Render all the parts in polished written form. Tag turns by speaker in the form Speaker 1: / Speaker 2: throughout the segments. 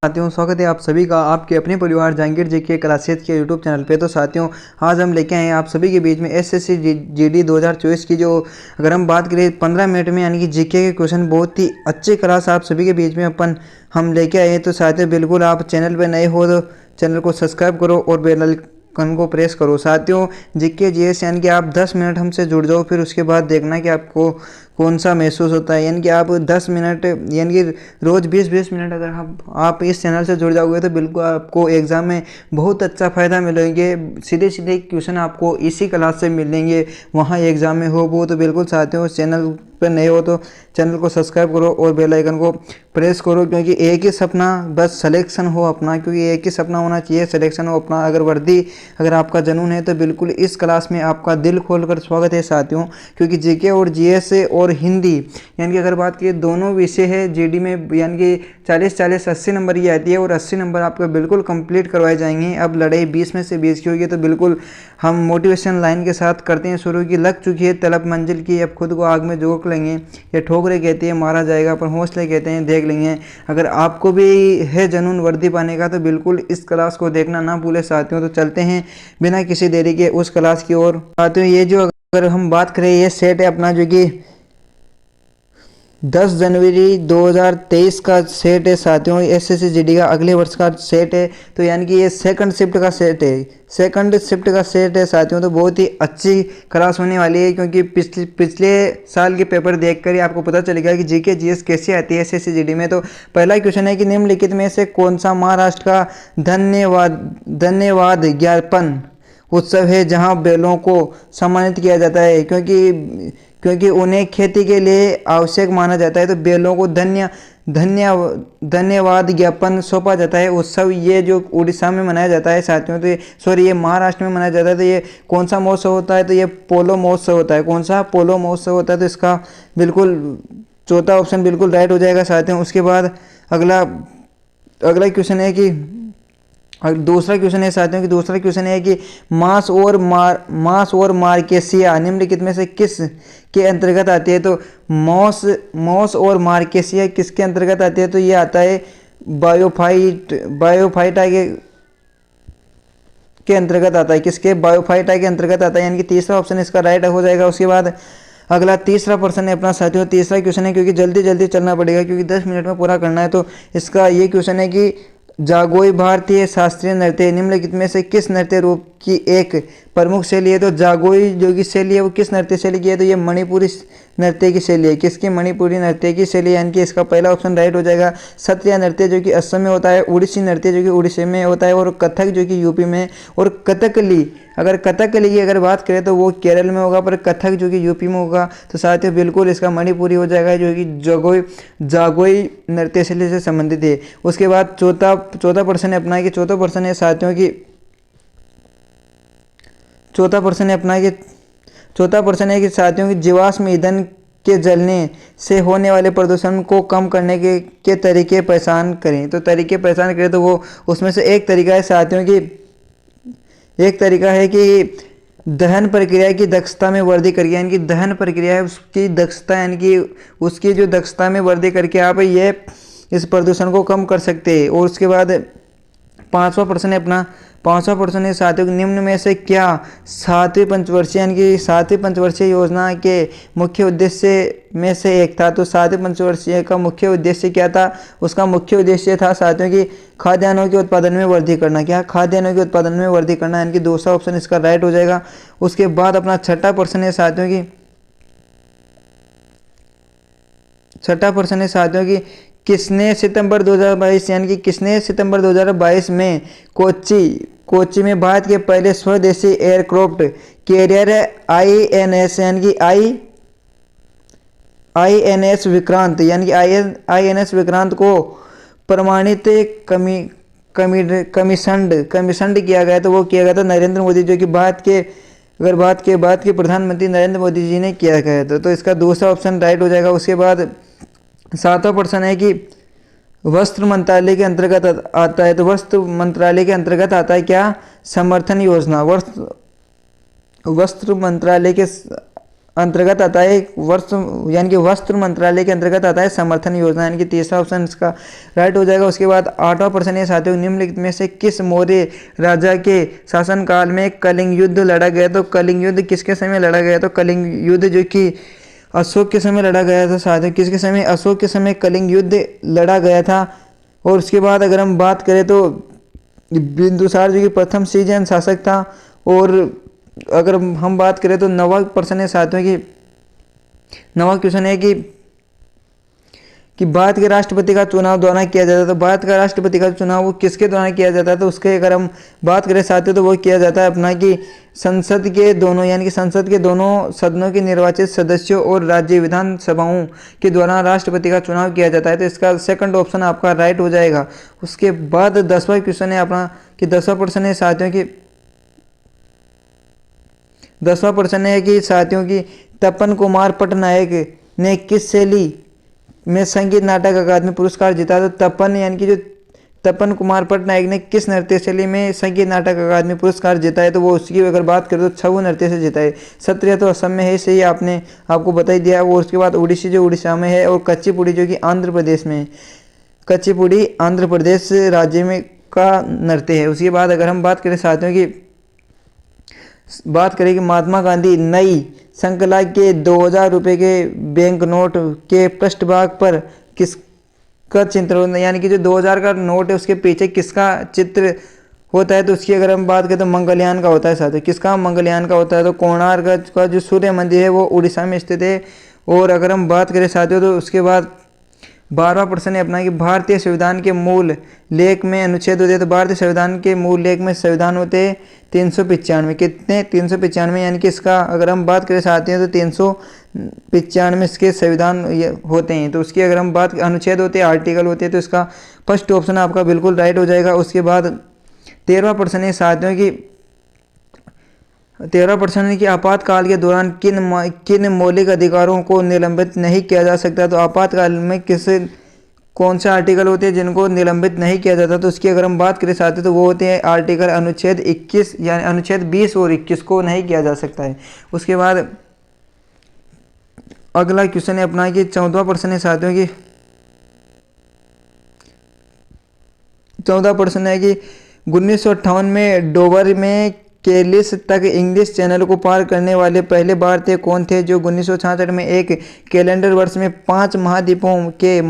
Speaker 1: साथियों, स्वागत है आप सभी का आपके अपने परिवार जहांगीर जी के क्लासेज के यूट्यूब चैनल पे। तो साथियों, आज हम लेके आए हैं आप सभी के बीच में एसएससी जीडी 2024 की जो अगर हम बात करें 15 मिनट में यानी कि जीके के क्वेश्चन बहुत ही अच्छी क्लास आप सभी के बीच में हम लेके आए हैं। तो साथियों, बिल्कुल आप चैनल पर नए हो तो चैनल को सब्सक्राइब करो और बेल आइकन को प्रेस करो। साथियों, जीके जीएस यानी कि आप 10 मिनट हमसे जुड़ जाओ, फिर उसके बाद देखना कि आपको कौन सा महसूस होता है। यानी कि आप 10 मिनट यानी कि रोज़ 20-20 मिनट अगर आप इस चैनल से जुड़ जाओगे तो बिल्कुल आपको एग्ज़ाम में बहुत अच्छा फ़ायदा मिलेंगे। सीधे सीधे क्वेश्चन आपको इसी क्लास से मिलेंगे, वहाँ एग्ज़ाम में हो वो। तो बिल्कुल साथियों, चैनल पर नए हो तो चैनल को सब्सक्राइब करो और बेल आइकन को प्रेस करो, क्योंकि एक ही सपना बस सिलेक्शन हो अपना, क्योंकि एक ही सपना होना चाहिए, सिलेक्शन हो अपना। अगर आपका जुनून है तो बिल्कुल इस क्लास में आपका दिल खोलकर स्वागत है साथियों। क्योंकि जीके और जीएस और हिंदी यानी कि अगर बात की दोनों विषय है जीडी में, यानी कि 40-40 80 नंबर की आती है और 80 नंबर आपका बिल्कुल कंप्लीट करवाए जाएंगे। अब लड़ाई 20 में से 20 की होगी। तो बिल्कुल हम मोटिवेशन लाइन के साथ करते हैं शुरू की। लग चुकी है तलब मंजिल की, अब खुद को आग में झोंक लेंगे। ये ठोकरे कहती है मारा जाएगा, पर हौसले कहते हैं देख लेंगे। अगर आपको भी है जुनून वर्दी पाने का तो बिल्कुल इस क्लास को देखना ना भूले साथियों। तो चलते हैं बिना किसी देरी के उस क्लास की ओर। साथियों, ये जो अगर हम बात करें ये सेट है अपना, जो कि 10 जनवरी 2023 का सेट है साथियों। एसएससी जीडी का अगले वर्ष का सेट है। तो यानी कि ये सेकंड शिफ्ट का सेट है, साथियों। तो बहुत ही अच्छी क्लास होने वाली है, क्योंकि पिछले साल के पेपर देखकर ही आपको पता चलेगा कि जीके जीएस कैसे आती है एसएससी जीडी में। तो पहला क्वेश्चन है कि निम्नलिखित में से कौन सा महाराष्ट्र का धन्यवाद ज्ञापन उत्सव है जहां बैलों को सम्मानित किया जाता है, क्योंकि उन्हें खेती के लिए आवश्यक माना जाता है। तो बैलों को धन्यवाद ज्ञापन सौंपा जाता है उत्सव। ये जो उड़ीसा में मनाया जाता है साथियों, तो ये महाराष्ट्र में मनाया जाता है। तो ये कौन सा महोत्सव होता है? तो ये पोलो महोत्सव होता है। कौन सा? पोलो महोत्सव होता है। तो इसका बिल्कुल चौथा ऑप्शन बिल्कुल राइट हो जाएगा साथियों। उसके बाद अगला क्वेश्चन है कि दूसरा क्वेश्चन है साथियों कि दूसरा क्वेश्चन है कि मांस और मार्केसिया निम्नलिखित में से किस के अंतर्गत आती है? तो मॉस और मार्केसिया किसके अंतर्गत आती है? तो ये आता है बायोफाइटा के अंतर्गत आता है। किसके? बायोफाइटा के अंतर्गत आता है। यानी कि तीसरा ऑप्शन इसका राइट हो जाएगा। उसके बाद अगला तीसरा प्रश्न है अपना साथियों। तीसरा क्वेश्चन है, क्योंकि जल्दी चलना पड़ेगा क्योंकि 10 मिनट में पूरा करना है। तो इसका ये क्वेश्चन है कि जागोई भारतीय शास्त्रीय नृत्य निम्नलिखित में से किस नृत्य रूप की एक प्रमुख शैली है? तो जागोई जो की शैली है वो किस नृत्य शैली की है? तो ये मणिपुरी नृत्य की शैली है। किसकी? मणिपुरी नृत्य की शैली। यानी कि इसका पहला ऑप्शन राइट हो जाएगा। सत्रिया नृत्य जो कि असम में होता है, उड़ीसी नृत्य जो कि उड़ीसा में होता है, और कथक जो कि यूपी में, और कथकली की अगर बात करें तो वो केरल में होगा, पर कथक जो कि यूपी में होगा। तो साथियों, बिल्कुल इसका मणिपुरी हो जाएगा, जो कि जागोई नृत्य शैली से संबंधित है। उसके बाद चौथा प्रश्न है अपना कि चौथा प्रश्न है साथियों कि साथियों की जीवाश्म ईंधन के जलने से होने वाले प्रदूषण को कम करने के तरीके पहचान करें। तो तरीके पहचान करें तो वो उसमें से एक तरीका है साथियों की दहन प्रक्रिया की दक्षता में वृद्धि करके, यानी कि दहन प्रक्रिया है उसकी दक्षता, यानी कि उसकी जो दक्षता में वृद्धि करके आप ये इस प्रदूषण को कम कर सकते हैं। और उसके बाद पांचवा प्रश्न है साथियों, निम्न में से क्या सातवीं पंचवर्षीय योजना के मुख्य उद्देश्य में से एक था? तो सातवीं पंचवर्षीय का मुख्य उद्देश्य क्या था? उसका मुख्य उद्देश्य था साथियों की खाद्यान्नों के उत्पादन में वृद्धि करना। क्या? खाद्यान्नों के उत्पादन में वृद्धि करना, यानी कि दूसरा ऑप्शन इसका राइट हो जाएगा। उसके बाद अपना छठा प्रश्न है साथियों की किसने सितंबर 2022 में कोच्चि में भारत के पहले स्वदेशी एयरक्राफ्ट कैरियर आईएनएस यानी कि आईएनएस विक्रांत को प्रमाणित कमीशन्ड किया गया? तो वो किया गया था नरेंद्र मोदी, जो कि बात के प्रधानमंत्री नरेंद्र मोदी जी ने किया गया था। तो इसका दूसरा ऑप्शन राइट हो जाएगा। उसके बाद सातवां प्रश्न है कि वस्त्र मंत्रालय के अंतर्गत आता है। तो वस्त्र मंत्रालय के अंतर्गत आता है क्या? समर्थन योजना। वस्त्र मंत्रालय के अंतर्गत आता है वर्ष यानी कि वस्त्र मंत्रालय के अंतर्गत आता है समर्थन योजना, यानी कि तीसरा ऑप्शन इसका राइट हो जाएगा। उसके बाद 8वां प्रश्न है साथियों, निम्नलिखित में से किस मौर्य राजा के शासनकाल में कलिंग युद्ध लड़ा गया? तो कलिंग युद्ध किसके समय लड़ा गया? तो कलिंग युद्ध जो कि अशोक के समय लड़ा गया था साथियों। किसके समय? अशोक के समय कलिंग युद्ध लड़ा गया था। और उसके बाद अगर हम बात करें तो बिंदुसार जो कि प्रथम सीजन शासक था। और अगर हम बात करें तो 9वां प्रश्न है साथियों की 9वां क्वेश्चन है कि भारत के राष्ट्रपति का चुनाव द्वारा किया जाता है। तो भारत का राष्ट्रपति का चुनाव वो किसके द्वारा किया जाता है? तो उसके अगर हम बात करें साथियों तो वो किया जाता है अपना कि संसद के दोनों यानी कि संसद के दोनों सदनों के निर्वाचित सदस्यों और राज्य विधानसभाओं के द्वारा राष्ट्रपति का चुनाव किया जाता है। तो इसका सेकंड ऑप्शन आपका राइट हो जाएगा। उसके बाद 10वां क्वेश्चन है अपना कि 10वां प्रश्न है साथियों की 10वां प्रश्न है कि साथियों की तपन कुमार पटनायक ने किस शैली में संगीत नाटक अकादमी पुरस्कार जीता? तो तपन यानी कि जो तपन कुमार पटनायक ने किस नृत्य शैली में संगीत नाटक अकादमी पुरस्कार जीता है? तो वो उसकी अगर बात करें तो छऊ नृत्य से जीता है। सत्रिया तो असम में है, सही आपने आपको बता ही दिया। और उसके बाद ओडिसी जो उड़ीसा में है, और कच्चीपुड़ी जो कि आंध्र प्रदेश में है। कच्चीपुड़ी आंध्र प्रदेश राज्य में का नृत्य है। उसके बाद अगर हम बात करें साथियों की बात करें कि महात्मा गांधी नई श्रृंखला के 2000 रुपये के बैंक नोट के पृष्ठभाग पर किसका चित्र होता है? यानी कि जो 2000 का नोट है उसके पीछे किसका चित्र होता है? तो उसकी अगर हम बात करें तो मंगलयान का होता है साथियों। किसका? मंगलयान का होता है। तो कोणार्क का जो सूर्य मंदिर है वो उड़ीसा में स्थित है। और अगर हम बात करें साथियों तो उसके बाद 12वां प्रश्न है अपना कि भारतीय संविधान के मूल लेख में अनुच्छेद होते हैं। तो भारतीय संविधान के मूल लेख में संविधान होते हैं 395। कितने? 395। यानी कि इसका अगर हम बात करें साथियों तो 395 इसके संविधान होते हैं। तो उसकी अगर हम बात अनुच्छेद होते हैं, आर्टिकल होते हैं, तो इसका फर्स्ट ऑप्शन आपका बिल्कुल राइट हो जाएगा। उसके बाद 13वां प्रश्न है साथियों की 13वां प्रश्न है कि आपातकाल के दौरान किन मौलिक अधिकारों को निलंबित नहीं किया जा सकता? तो आपातकाल में कौन से आर्टिकल होते हैं जिनको निलंबित नहीं किया जाता? तो उसकी अगर हम बात करें साथियों तो वो होते हैं आर्टिकल अनुच्छेद 21 यानी अनुच्छेद 20 और 21 को नहीं किया जा सकता है। उसके बाद अगला क्वेश्चन है अपना कि 14वां प्रश्न है साथियों की 14वां प्रश्न है कि 1958 में डोवर में केलिस तक इंग्लिश चैनल को पार करने वाले पहले भारतीय कौन थे? जो 1966 में एक कैलेंडर वर्ष में 5 महाद्वीपों के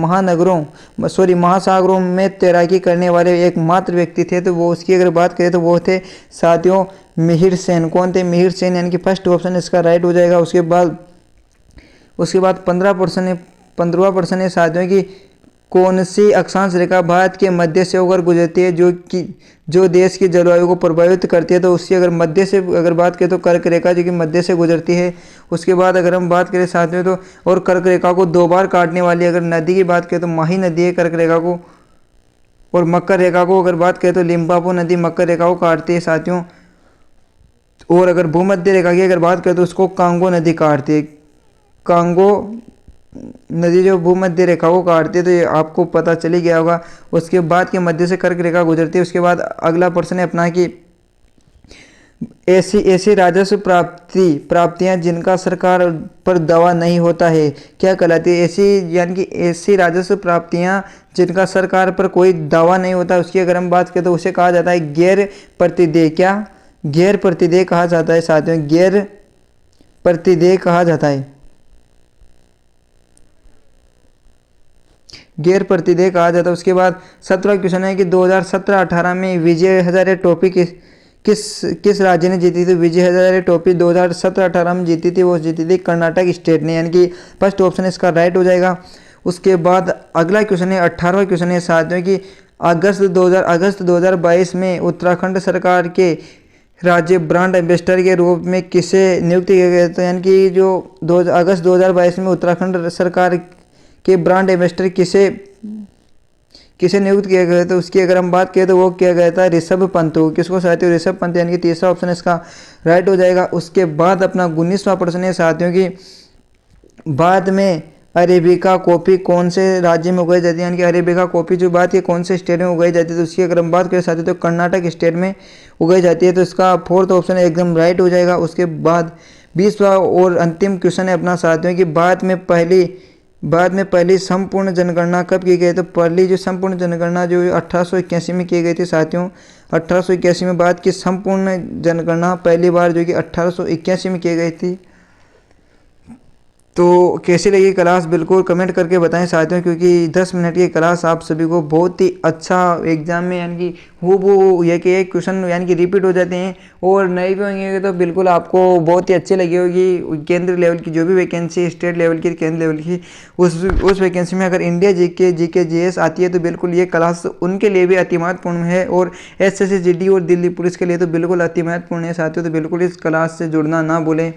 Speaker 1: महासागरों में तैराकी करने वाले एकमात्र व्यक्ति थे। तो वो उसकी अगर बात करें तो वो थे साथियों मिहिर सेन। कौन थे? मिहिर सेन, यानी कि फर्स्ट ऑप्शन इसका राइट हो जाएगा। उसके बाद 15वां प्रश्न है साथियों की कौन सी अक्षांश रेखा भारत के मध्य से होकर गुजरती है जो देश की जलवायु को प्रभावित करती है? तो उसकी अगर मध्य से अगर बात करें तो कर्क रेखा जो कि मध्य से गुजरती है। उसके बाद अगर हम बात करें साथियों तो और कर्क रेखा को 2 बार काटने वाली अगर नदी की बात करें तो माही नदी है कर्क रेखा को। और मकर रेखा को अगर बात करें तो लिम्बापो नदी मकर रेखा को काटती है साथियों। और अगर भूमध्य रेखा की अगर बात करें तो उसको कांगो नदी काटती है। कांगो नदी जो भूमध्य रेखा को काटती है, तो ये आपको पता चली गया होगा। उसके बाद के मध्य से कर्क रेखा गुजरती है। उसके बाद अगला प्रश्न है अपना कि ऐसी राजस्व प्राप्तियां जिनका सरकार पर दावा नहीं होता है क्या कहलाती है? ऐसी यानी कि ऐसी राजस्व प्राप्तियां जिनका सरकार पर कोई दावा नहीं होता, उसकी अगर हम बात करें तो उसे कहा जाता है गैर प्रतिदेय। क्या? गैर प्रतिदेय कहा जाता है साथियों, गैर प्रतिदेय कहा जाता है, गैर प्रतिदेय कहा जाता है। उसके बाद 17वां क्वेश्चन है कि 2017-18 में विजय हजारे ट्रॉफी किस राज्य ने जीती थी? विजय हजारे ट्रॉफी 2017-18 में जीती थी, वो जीती थी कर्नाटक स्टेट ने, यानी कि फर्स्ट ऑप्शन इसका राइट हो जाएगा। उसके बाद अगला क्वेश्चन है 18वां क्वेश्चन है साथियों कि अगस्त 2022 में उत्तराखंड सरकार के राज्य ब्रांड एम्बेसडर के रूप में किसे नियुक्त किया गया था? यानी कि जो अगस्त 2022 में उत्तराखंड सरकार के ब्रांड एम्बेसडर किसे नियुक्त किया गया? तो उसकी अगर हम बात करें तो वो किया गया था ऋषभ पंत। किसको साथियों? ऋषभ पंत, यानी कि तीसरा ऑप्शन इसका राइट हो जाएगा। उसके बाद अपना 19वां प्रश्न है साथियों की बाद में अरेबिका कॉफ़ी कौन से राज्य में उगाई जाती है? यानी कि अरेबिका कॉफ़ी जो बात है कौन से स्टेट में उगाई जाती है? तो उसकी अगर हम बात करें साथियों तो कर्नाटक स्टेट में उगाई जाती है। तो इसका फोर्थ ऑप्शन एकदम राइट हो जाएगा। उसके बाद 20वां और अंतिम क्वेश्चन है अपना साथियों कि बाद में पहली संपूर्ण जनगणना कब की गई? तो पहली जो संपूर्ण जनगणना जो 1881 में की गई थी साथियों। 1881 में बाद की संपूर्ण जनगणना पहली बार जो कि 1881 में की गई थी। तो कैसी लगी क्लास बिल्कुल कमेंट करके बताएं साथियों, क्योंकि 10 मिनट की क्लास आप सभी को बहुत ही अच्छा एग्जाम में यानी कि वो ये कि एक क्वेश्चन यानी कि रिपीट हो जाते हैं और नए भी होंगे तो बिल्कुल आपको बहुत ही अच्छी लगी होगी। केंद्र लेवल की जो भी वैकेंसी, स्टेट लेवल की, केंद्र लेवल की, उस वैकेंसी में अगर इंडिया जीके जीएस आती है तो बिल्कुल ये क्लास उनके लिए भी अति महत्वपूर्ण है और एसएससी जीडी और दिल्ली पुलिस के लिए तो बिल्कुल अति महत्वपूर्ण है साथियों। तो बिल्कुल इस क्लास से जुड़ना ना भूलें।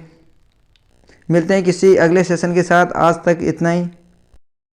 Speaker 1: मिलते हैं किसी अगले सेशन के साथ। आज तक इतना ही।